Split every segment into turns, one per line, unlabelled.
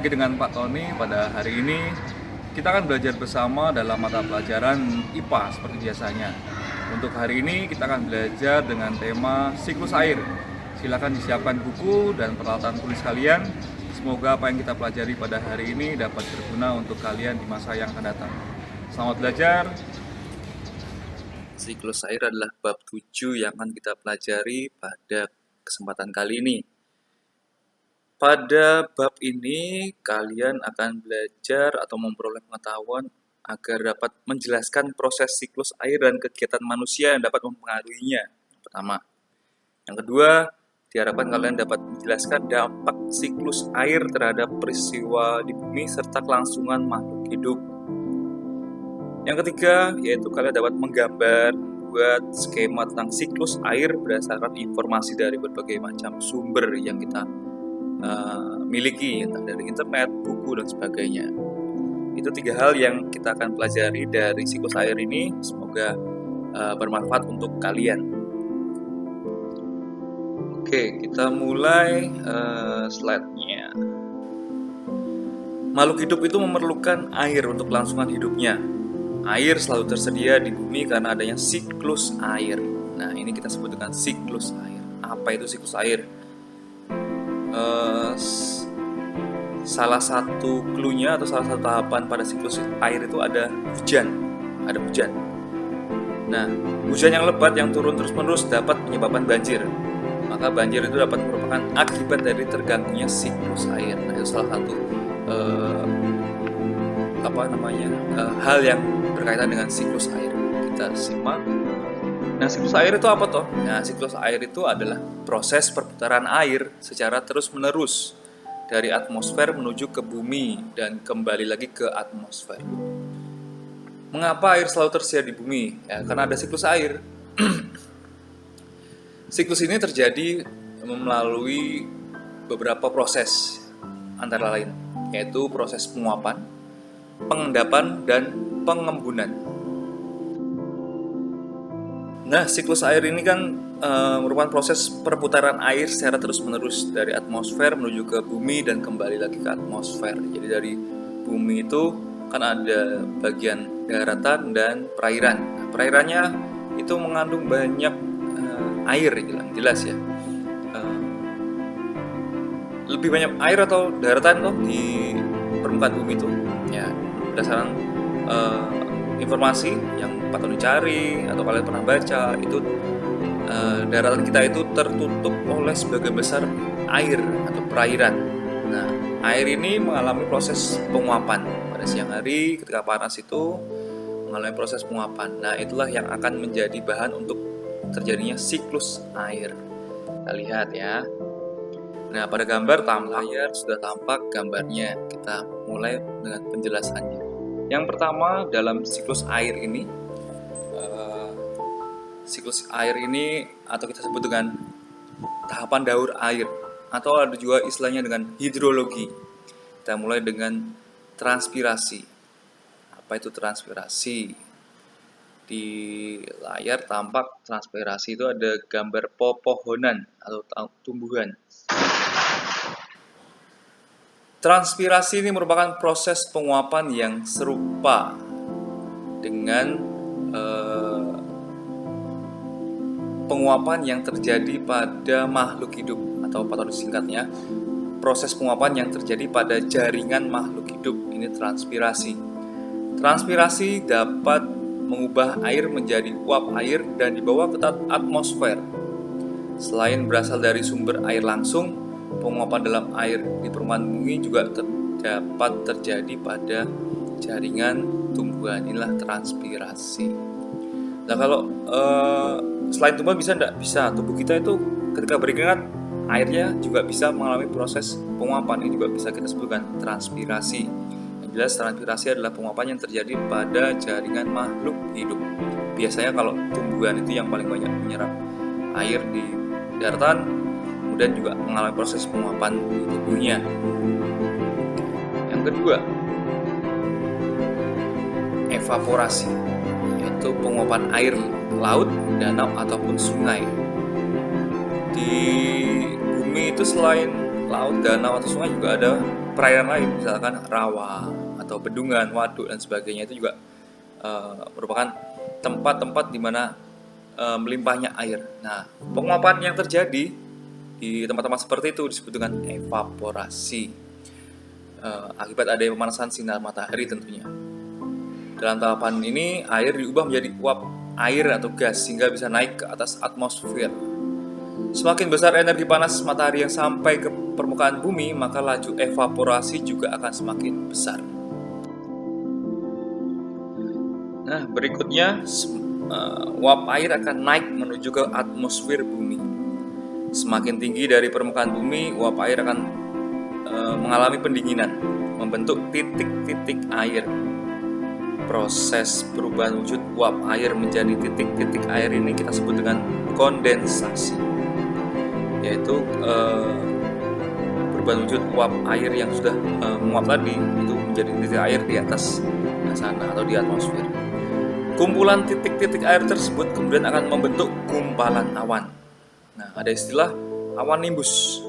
lagi dengan Pak Tony. Pada hari ini kita akan belajar bersama dalam mata pelajaran IPA seperti biasanya. Untuk hari ini kita akan belajar dengan tema siklus air. Silakan disiapkan buku dan peralatan tulis kalian. Semoga apa yang kita pelajari pada hari ini dapat berguna untuk kalian di masa yang akan datang. Selamat belajar.
Siklus air adalah bab 7 yang akan kita pelajari pada kesempatan kali ini. Pada bab ini, kalian akan belajar atau memperoleh pengetahuan agar dapat menjelaskan proses siklus air dan kegiatan manusia yang dapat mempengaruhinya. Pertama. Yang kedua, diharapkan kalian dapat menjelaskan dampak siklus air terhadap peristiwa di bumi serta kelangsungan makhluk hidup. Yang ketiga, yaitu kalian dapat menggambar, membuat skema tentang siklus air berdasarkan informasi dari berbagai macam sumber yang kita miliki, entah dari internet, buku, dan sebagainya. Itu 3 hal yang kita akan pelajari dari siklus air ini. Semoga bermanfaat untuk kalian. Oke, kita mulai slide-nya. Makhluk hidup itu memerlukan air untuk kelangsungan hidupnya. Air selalu tersedia di bumi karena adanya siklus air. Nah, ini kita sebut dengan siklus air. Apa itu siklus air? Salah satu clue-nya atau salah satu tahapan pada siklus air itu ada hujan. Nah, hujan yang lebat yang turun terus-menerus dapat menyebabkan banjir. Maka banjir itu dapat merupakan akibat dari terganggunya siklus air. Nah, itu salah satu hal yang berkaitan dengan siklus air. Kita simak. Nah, siklus air itu apa toh? Nah, siklus air itu adalah proses perputaran air secara terus-menerus dari atmosfer menuju ke bumi dan kembali lagi ke atmosfer. Mengapa air selalu tersedia di bumi? Ya, karena ada siklus air. Siklus ini terjadi melalui beberapa proses, antara lain yaitu proses penguapan, pengendapan, dan pengembunan. Nah, siklus air ini kan merupakan proses perputaran air secara terus-menerus dari atmosfer menuju ke bumi dan kembali lagi ke atmosfer. Jadi dari bumi itu kan ada bagian daratan dan perairan. Nah, perairannya itu mengandung banyak air, jelas ya. Lebih banyak air atau daratan tuh di permukaan bumi itu, ya berdasarkan informasi yang Pak Tony cari atau kalian pernah baca, itu daratan kita itu tertutup oleh sebagian besar air atau perairan. Nah, air ini mengalami proses penguapan pada siang hari ketika panas itu mengalami proses penguapan. Nah, itulah yang akan menjadi bahan untuk terjadinya siklus air. Kita lihat ya. Nah, pada gambar layar sudah tampak gambarnya. Kita mulai dengan penjelasannya. Yang pertama, dalam siklus air ini, atau kita sebut dengan tahapan daur air, atau ada juga istilahnya dengan hidrologi. Kita mulai dengan transpirasi. Apa itu transpirasi? Di layar tampak transpirasi itu ada gambar pepohonan atau tumbuhan. Transpirasi ini merupakan proses penguapan yang serupa dengan penguapan yang terjadi pada makhluk hidup, atau pada singkatnya proses penguapan yang terjadi pada jaringan makhluk hidup. Ini transpirasi. Transpirasi dapat mengubah air menjadi uap air dan dibawa ke atmosfer. Selain berasal dari sumber air langsung, penguapan dalam air di permukaan bumi juga dapat terjadi pada jaringan tumbuhan. Inilah transpirasi. Nah, kalau selain tumbuhan bisa enggak? Bisa. Tubuh kita itu ketika berkeringat, airnya juga bisa mengalami proses penguapan. Ini juga bisa kita sebutkan transpirasi. Yang jelas, transpirasi adalah penguapan yang terjadi pada jaringan makhluk hidup. Biasanya kalau tumbuhan itu yang paling banyak menyerap air di daratan, kemudian juga mengalami proses penguapan di tubuhnya. Yang kedua, evaporasi, yaitu penguapan air laut, danau, ataupun sungai. Di bumi itu selain laut, danau, atau sungai juga ada perairan lain, misalkan rawa atau bendungan, waduk dan sebagainya, itu juga merupakan tempat-tempat di mana melimpahnya air. Nah, penguapan yang terjadi di tempat-tempat seperti itu disebut dengan evaporasi, akibat adanya pemanasan sinar matahari tentunya. Dalam tahapan ini, air diubah menjadi uap air atau gas sehingga bisa naik ke atas atmosfer. Semakin besar energi panas matahari yang sampai ke permukaan bumi, maka laju evaporasi juga akan semakin besar. Nah, berikutnya uap air akan naik menuju ke atmosfer bumi. Semakin tinggi dari permukaan bumi, uap air akan mengalami pendinginan, membentuk titik-titik air. Proses perubahan wujud uap air menjadi titik-titik air ini kita sebut dengan kondensasi, yaitu perubahan wujud uap air yang sudah menguap tadi itu menjadi titik air di atas sana atau di atmosfer. Kumpulan titik-titik air tersebut kemudian akan membentuk gumpalan awan. Nah, ada istilah awan nimbus,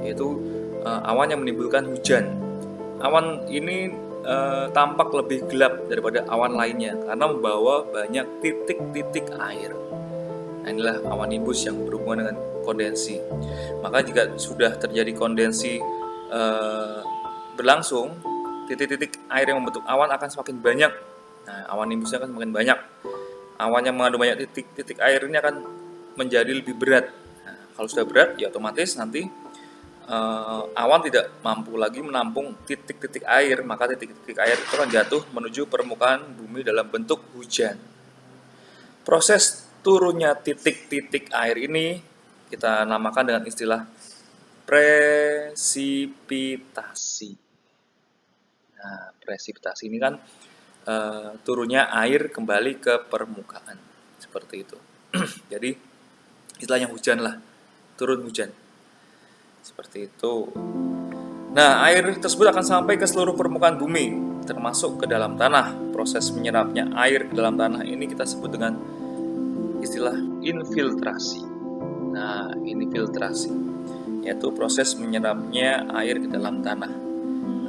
yaitu awan yang menimbulkan hujan. Awan ini tampak lebih gelap daripada awan lainnya karena membawa banyak titik-titik air. Nah, inilah awan nimbus yang berhubungan dengan kondensi. Maka jika sudah terjadi kondensi berlangsung, titik-titik air yang membentuk awan akan semakin banyak. Nah, awan nimbusnya akan semakin banyak. Awan yang mengandung banyak titik-titik air ini akan menjadi lebih berat. Nah, kalau sudah berat, ya otomatis nanti awan tidak mampu lagi menampung titik-titik air, maka titik-titik air itu akan jatuh menuju permukaan bumi dalam bentuk hujan. Proses turunnya titik-titik air ini kita namakan dengan istilah presipitasi. Nah, presipitasi ini kan turunnya air kembali ke permukaan, seperti itu. Jadi istilahnya hujan lah, turun hujan, seperti itu. Nah, air tersebut akan sampai ke seluruh permukaan bumi, termasuk ke dalam tanah. Proses menyerapnya air ke dalam tanah ini kita sebut dengan istilah infiltrasi. Nah, infiltrasi yaitu proses menyerapnya air ke dalam tanah.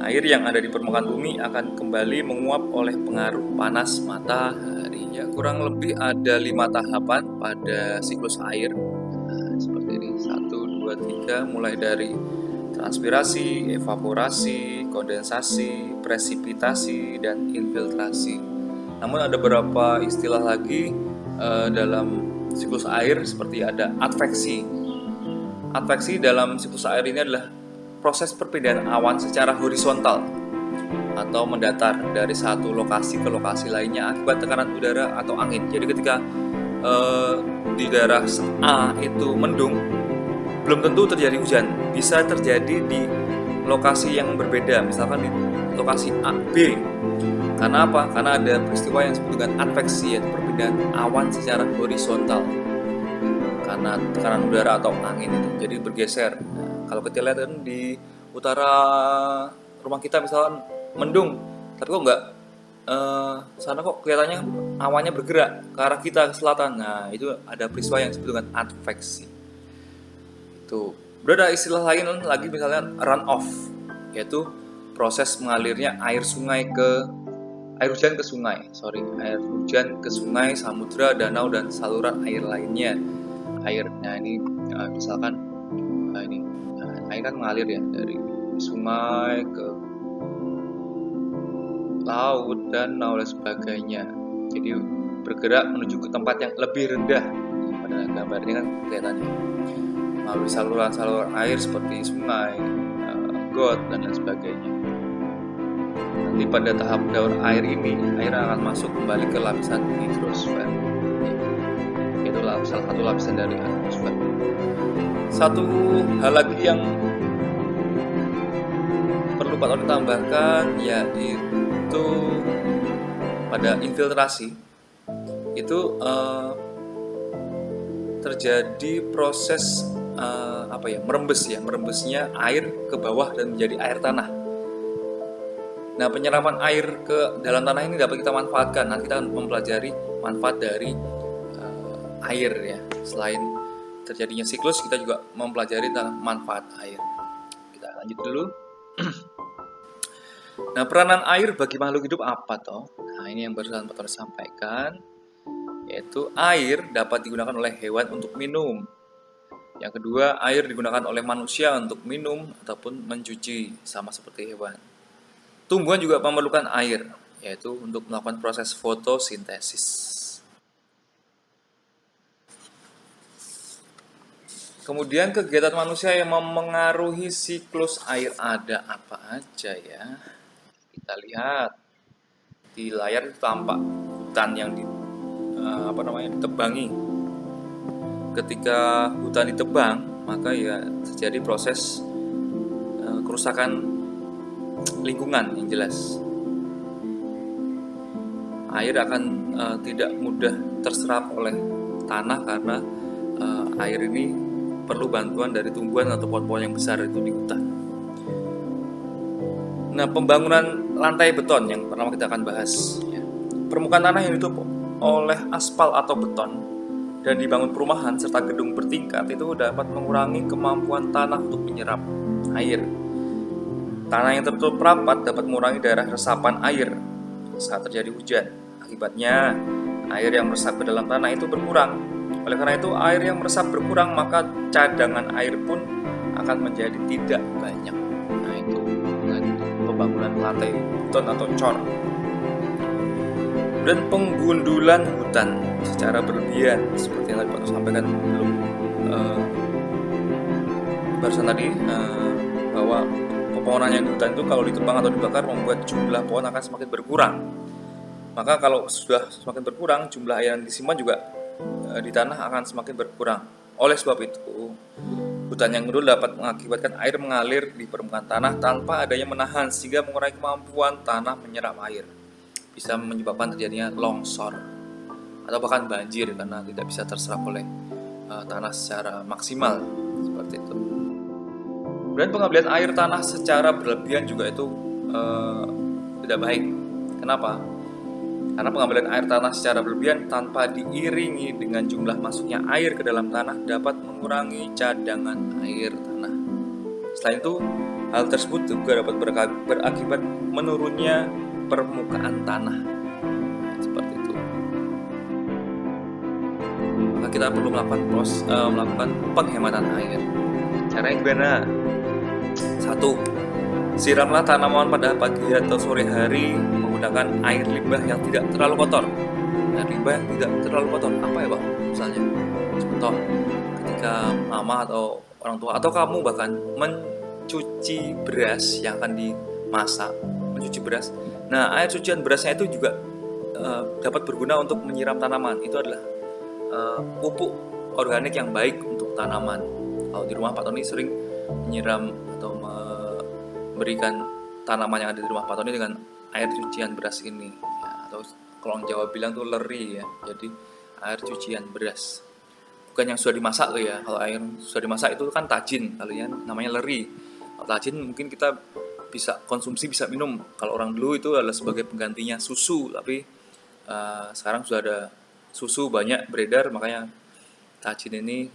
Air yang ada di permukaan bumi akan kembali menguap oleh pengaruh panas matahari. Ya, kurang lebih ada 5 tahapan pada siklus air. Nah, seperti ini, 1, 2, 3, mulai dari transpirasi, evaporasi, kondensasi, presipitasi, dan infiltrasi. Namun ada beberapa istilah lagi dalam siklus air, seperti ada adveksi. Adveksi dalam siklus air ini adalah proses perpindahan awan secara horizontal atau mendatar dari satu lokasi ke lokasi lainnya akibat tekanan udara atau angin. Jadi ketika di daerah A itu mendung, belum tentu terjadi hujan, bisa terjadi di lokasi yang berbeda, misalkan di lokasi A, B. Karena apa? Karena ada peristiwa yang disebut dengan adveksi, yaitu perpindahan awan secara horizontal karena tekanan udara atau angin itu, jadi bergeser. Kalau kita lihat kan di utara rumah kita misalkan mendung, tapi kok nggak sana kok kelihatannya awannya bergerak ke arah kita ke selatan. Nah, itu ada peristiwa yang disebut dengan adveksi. Itu. Udah ada istilah lain lagi, misalnya run off, yaitu proses mengalirnya air hujan ke sungai, samudra, danau, dan saluran air lainnya. Nah ini misalkan air kan mengalir ya dari sungai ke laut, danau, dan sebagainya. Jadi bergerak menuju ke tempat yang lebih rendah. Pada gambar ini kan kelihatannya melalui saluran-saluran air seperti sungai, got, dan lain sebagainya. Nanti pada tahap daur air ini, air akan masuk kembali ke lapisan hidrosfer. Itulah salah satu lapisan dari atmosfer. Satu hal lagi yang perlu Pak Tony tambahkan, yaitu pada infiltrasi itu terjadi proses merembesnya air ke bawah dan menjadi air tanah. Nah, penyerapan air ke dalam tanah ini dapat kita manfaatkan. Nanti kita akan mempelajari manfaat dari air ya. Selain terjadinya siklus, kita juga mempelajari tentang manfaat air. Kita lanjut dulu. Nah, peranan air bagi makhluk hidup apa toh? Nah, ini yang barusan Pak Tony sampaikan, yaitu air dapat digunakan oleh hewan untuk minum. Yang kedua, air digunakan oleh manusia untuk minum ataupun mencuci, sama seperti hewan. Tumbuhan juga memerlukan air, yaitu untuk melakukan proses fotosintesis. Kemudian kegiatan manusia yang memengaruhi siklus air ada apa aja ya? Kita lihat di layar itu tampak hutan yang ditebangi. Ketika hutan ditebang, maka ya terjadi proses kerusakan lingkungan yang jelas. Air akan tidak mudah terserap oleh tanah karena air ini perlu bantuan dari tumbuhan atau pohon-pohon yang besar itu di hutan. Nah, pembangunan lantai beton yang pertama kita akan bahas. Ya. Permukaan tanah yang ditutup oleh aspal atau beton dan dibangun perumahan serta gedung bertingkat itu dapat mengurangi kemampuan tanah untuk menyerap air. Tanah yang tertutup rapat dapat mengurangi daerah resapan air saat terjadi hujan. Akibatnya, air yang meresap ke dalam tanah itu berkurang. Oleh karena itu, air yang meresap berkurang, maka cadangan air pun akan menjadi tidak banyak. Nah, itu dengan pembangunan lantai beton atau cor. Dan penggundulan hutan secara berlebihan, seperti yang tadi Pak sampaikan barusan tadi, bahwa pepohonan yang di hutan itu kalau ditebang atau dibakar membuat jumlah pohon akan semakin berkurang. Maka kalau sudah semakin berkurang, jumlah air yang disimpan juga di tanah akan semakin berkurang. Oleh sebab itu, hutan yang gundul dapat mengakibatkan air mengalir di permukaan tanah tanpa adanya menahan, sehingga mengurangi kemampuan tanah menyerap air. Bisa menyebabkan terjadinya longsor atau bahkan banjir karena tidak bisa terserap oleh tanah secara maksimal, seperti itu. Dan pengambilan air tanah secara berlebihan juga itu tidak baik. Kenapa? Karena pengambilan air tanah secara berlebihan tanpa diiringi dengan jumlah masuknya air ke dalam tanah dapat mengurangi cadangan air tanah. Selain itu, hal tersebut juga dapat berakibat menurunnya permukaan tanah. Seperti itu. Maka kita perlu melakukan penghematan air. Caranya gimana? 1. Siramlah tanaman pada pagi atau sore hari menggunakan air limbah yang tidak terlalu kotor. Air limbah yang tidak terlalu kotor apa ya Bang? Misalnya, contoh ketika mama atau orang tua atau kamu bahkan mencuci beras yang akan dimasak, mencuci beras. Nah, air cucian berasnya itu juga dapat berguna untuk menyiram tanaman. Itu adalah pupuk organik yang baik untuk tanaman. Kalau di rumah Pak Tony sering menyiram atau memberikan tanaman yang ada di rumah Pak Tony dengan air cucian beras ini, ya, atau kalau orang Jawa bilang tuh leri ya, jadi air cucian beras. Bukan yang sudah dimasak tuh ya. Kalau air sudah dimasak itu kan tajin, kalian namanya leri. Kalau tajin mungkin kita bisa konsumsi, bisa minum. Kalau orang dulu itu adalah sebagai penggantinya susu, tapi sekarang sudah ada susu banyak beredar, makanya tajin ini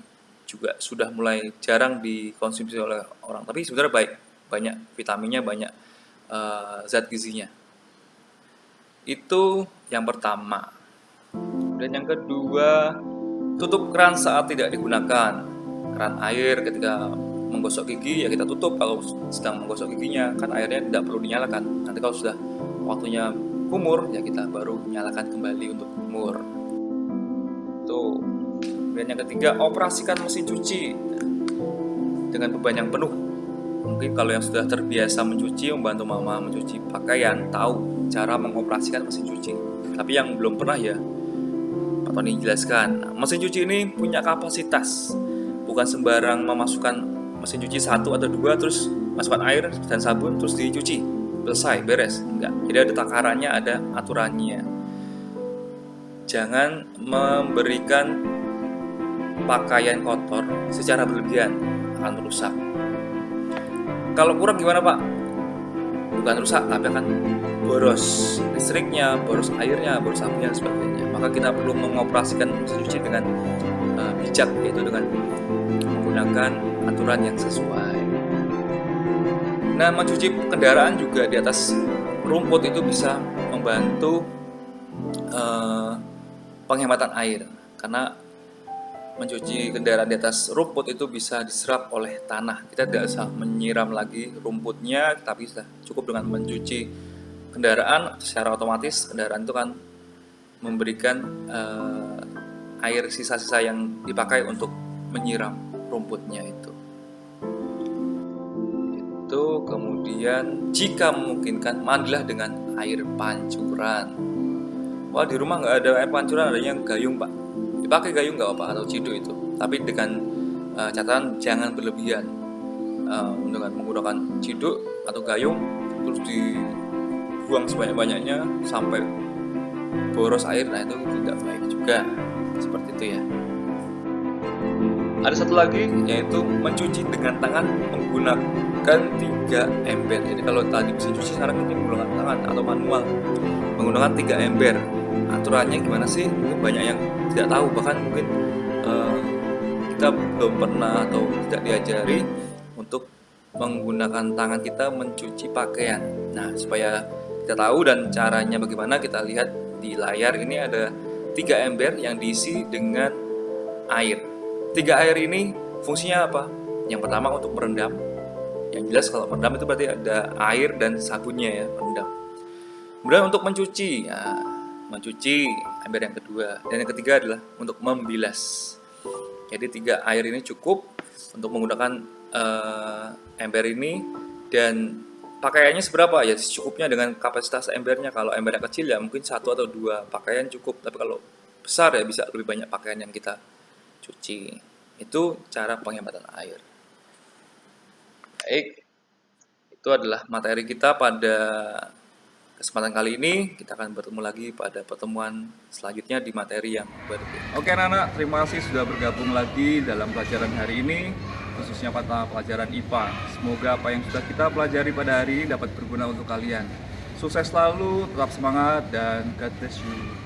juga sudah mulai jarang dikonsumsi oleh orang. Tapi sebenarnya baik, banyak vitaminnya, banyak zat gizinya. Itu yang pertama. Dan yang kedua, tutup keran saat tidak digunakan. Keran air ketika menggosok gigi ya kita tutup kalau sedang menggosok giginya, kan airnya tidak perlu dinyalakan. Nanti kalau sudah waktunya kumur ya kita baru nyalakan kembali untuk kumur. Tuh. Dan yang ketiga, operasikan mesin cuci dengan beban yang penuh. Mungkin kalau yang sudah terbiasa mencuci, membantu mama mencuci pakaian, tahu cara mengoperasikan mesin cuci. Tapi yang belum pernah ya, Pak Tony jelaskan. Nah, mesin cuci ini punya kapasitas, bukan sembarang memasukkan mesin cuci 1 atau 2 terus masukkan air dan sabun terus dicuci, selesai, beres. Enggak. Jadi ada takarannya, ada aturannya. Jangan memberikan pakaian kotor secara berlebihan, akan merusak. Kalau kurang gimana Pak? Bukan rusak, tapi akan boros listriknya, boros airnya, boros sabunnya dan sebagainya. Maka kita perlu mengoperasikan mesin cuci dengan bijak, yaitu dengan menggunakan aturan yang sesuai. Nah, mencuci kendaraan juga di atas rumput itu bisa membantu penghematan air, karena mencuci kendaraan di atas rumput itu bisa diserap oleh tanah. Kita tidak usah menyiram lagi rumputnya, tapi sudah cukup dengan mencuci kendaraan. Secara otomatis kendaraan itu kan memberikan air sisa-sisa yang dipakai untuk menyiram rumputnya itu. Kemudian jika memungkinkan, mandilah dengan air pancuran. Wah, di rumah nggak ada air pancuran, adanya gayung pak. Dipakai gayung nggak apa, atau ciduk itu, tapi dengan catatan jangan berlebihan. Dengan menggunakan ciduk atau gayung terus dibuang sebanyak-banyaknya sampai boros air, nah itu tidak baik juga, seperti itu ya. Ada satu lagi, yaitu mencuci dengan tangan menggunakan 3 ember. Jadi kalau tadi bisa cuci, sekarang ini menggunakan tangan atau manual menggunakan 3 ember. Aturannya gimana sih? Mungkin banyak yang tidak tahu, bahkan mungkin kita belum pernah atau tidak diajari untuk menggunakan tangan kita mencuci pakaian. Nah, supaya kita tahu dan caranya bagaimana, kita lihat di layar ini ada 3 ember yang diisi dengan air. 3 air ini fungsinya apa? Yang pertama untuk merendam. Yang jelas kalau merendam itu berarti ada air dan sabunnya ya, merendam. Kemudian untuk mencuci, ya, mencuci ember yang kedua. Dan yang ketiga adalah untuk membilas. Jadi 3 air ini cukup untuk menggunakan ember ini. Dan pakaiannya seberapa? Ya secukupnya dengan kapasitas embernya. Kalau embernya kecil ya mungkin 1 atau 2 pakaian cukup. Tapi kalau besar ya bisa lebih banyak pakaian yang kita cuci. Itu cara penghematan air. Baik, itu adalah materi kita pada kesempatan kali ini. Kita akan bertemu lagi pada pertemuan selanjutnya di materi yang berbeda.
Oke anak-anak, terima kasih sudah bergabung lagi dalam pelajaran hari ini, khususnya pada pelajaran IPA. Semoga apa yang sudah kita pelajari pada hari ini dapat berguna untuk kalian. Sukses selalu, tetap semangat, dan God bless you.